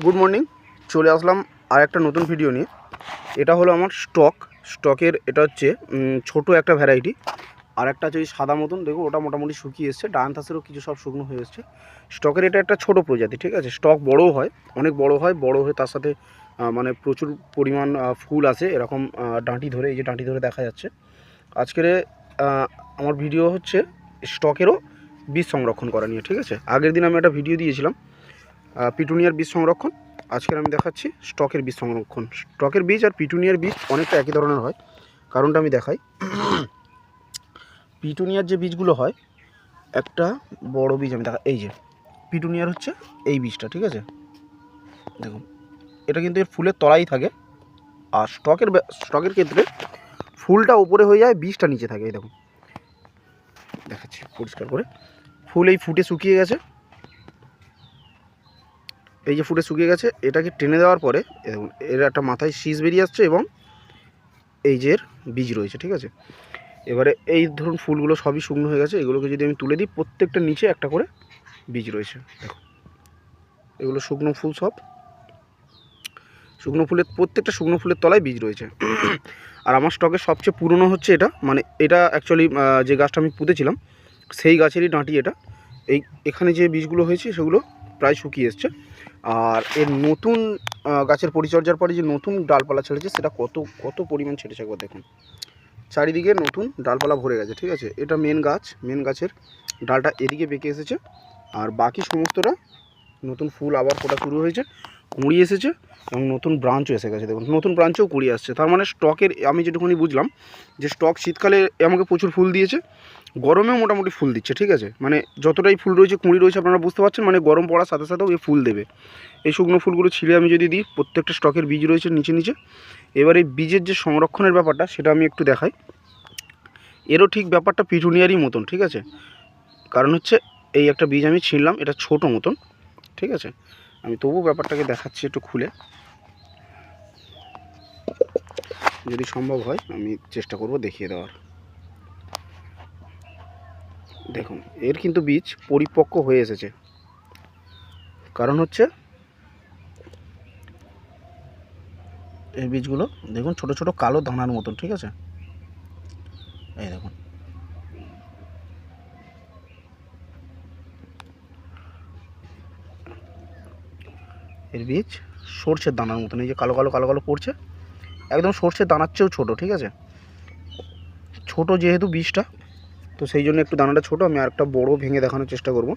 Good morning. চলে আসলাম আর একটা নতুন ভিডিও নিয়ে। এটা হলো আমার স্টকের, এটা হচ্ছে ছোট একটা ভ্যারাইটি। আর একটা হচ্ছে ওই সাদা মতন, দেখো ওটা মোটামুটি শুকিয়ে এসছে, ডায়ান্থাসেরও কিছু সব শুকনো হয়ে এসছে। স্টকের এটা একটা ছোট প্রজাতি, ঠিক আছে। স্টক বড়ও হয়, অনেক বড় হয়ে তার সাথে মানে প্রচুর পরিমাণ ফুল আসে এরকম ডাঁটি ধরে, এই যে ডাঁটি ধরে দেখা যাচ্ছে। আজকের আমার ভিডিও হচ্ছে স্টকেরও বীজ সংরক্ষণ করা নিয়ে, ঠিক আছে। আগের দিন আমি একটা ভিডিও দিয়েছিলাম পিটুনিয়ার বীজ সংরক্ষণ। আজকের আমি দেখাচ্ছি স্টকের বীজ সংরক্ষণ। স্টকের বীজ আর পিটুনিয়ার বীজ অনেকটা একই ধরনের হয়, কারণটা আমি দেখাই। পিটুনিয়ার যে বীজগুলো হয়, একটা বড় বীজ আমি দেখা, এই যে পিটুনিয়ার হচ্ছে এই বীজটা, ঠিক আছে। দেখুন এটা কিন্তু এর ফুলের তলায় থাকে, আর স্টকের ক্ষেত্রে ফুলটা উপরে হয়ে যায়, বীজটা নিচে থাকে। এই দেখুন দেখাচ্ছি পরিষ্কার করে। ফুল এই ফুটে শুকিয়ে গেছে, এই যে ফুটে শুকিয়ে গেছে। এটাকে টেনে দেওয়ার পরে দেখুন এর একটা মাথায় শীষ বেরিয়ে আসছে এবং এই যে এর বীজ রয়েছে, ঠিক আছে। এবারে এই ধরুন ফুলগুলো সবই শুকনো হয়ে গেছে, এগুলোকে যদি আমি তুলে দিই, প্রত্যেকটা নিচে একটা করে বীজ রয়েছে। দেখো এগুলো শুকনো ফুল, সব শুকনো ফুলের, প্রত্যেকটা শুকনো ফুলের তলায় বীজ রয়েছে। আর আমার স্টকের সবচেয়ে পুরনো হচ্ছে এটা, মানে এটা অ্যাকচুয়ালি যে গাছটা আমি পুঁতেছিলাম সেই গাছেরই ডাঁটি এটা। এখানে যে বীজগুলো হয়েছে সেগুলো প্রায় শুকিয়ে এসছে। আর এর নতুন গাছের পরিচর্যার পরে যে নতুন ডালপালা ছেড়েছে, সেটা কত কত পরিমাণ ছেড়েছে একবার দেখুন। চারিদিকে নতুন ডালপালা ভরে গেছে, ঠিক আছে। এটা মেন গাছের ডালটা এদিকে বেঁকে এসেছে, আর বাকি সমস্তটা নতুন ফুল আবার ফোটা শুরু হয়েছে, কুঁড়ি এসেছে এবং নতুন ব্রাঞ্চও এসে গেছে। দেখুন নতুন ব্রাঞ্চেও কুঁড়ি আসছে। তার মানে স্টকের আমি যেটুকুনি বুঝলাম যে স্টক শীতকালে আমাকে প্রচুর ফুল দিয়েছে, গরমেও মোটামুটি ফুল দিচ্ছে, ঠিক আছে। মানে যতটাই ফুল রয়েছে, কুঁড়ি রয়েছে, আপনারা বুঝতে পারছেন, মানে গরম পড়ার সাথে সাথেও এই ফুল দেবে। এই শুকনো ফুলগুলো ছিঁড়ে আমি যদি দিই, প্রত্যেকটা স্টকের বীজ রয়েছে নিচে নিচে। এবার এই বীজের যে সংরক্ষণের ব্যাপারটা, সেটা আমি একটু দেখাই। এরও ঠিক ব্যাপারটা পিটুনিয়ারই মতন, ঠিক আছে। কারণ হচ্ছে এই একটা বীজ আমি ছিঁড়লাম, এটা ছোট মতন, ঠিক আছে। আমি তবু ব্যাপারটাকে দেখাচ্ছি একটু খুলে, যদি সম্ভব হয় আমি চেষ্টা করব দেখিয়ে দেওয়ার। দেখুন এর কিন্তু বীজ পরিপক্ক হয়ে এসেছে, কারণ হচ্ছে এই বীজগুলো দেখুন ছোট ছোট কালো দানার মতন, ঠিক আছে। এই দেখুন এর বীজ সরষের দানার মতন, এই যে কালো কালো কালো কালো পড়ছে, একদম সরষের দানার চেয়েও ছোটো, ঠিক আছে। ছোট যেহেতু বীজটা, তো সেই জন্য একটু দানাটা ছোটো। আমি আরেকটা বড় ভেঙে দেখানোর চেষ্টা করব।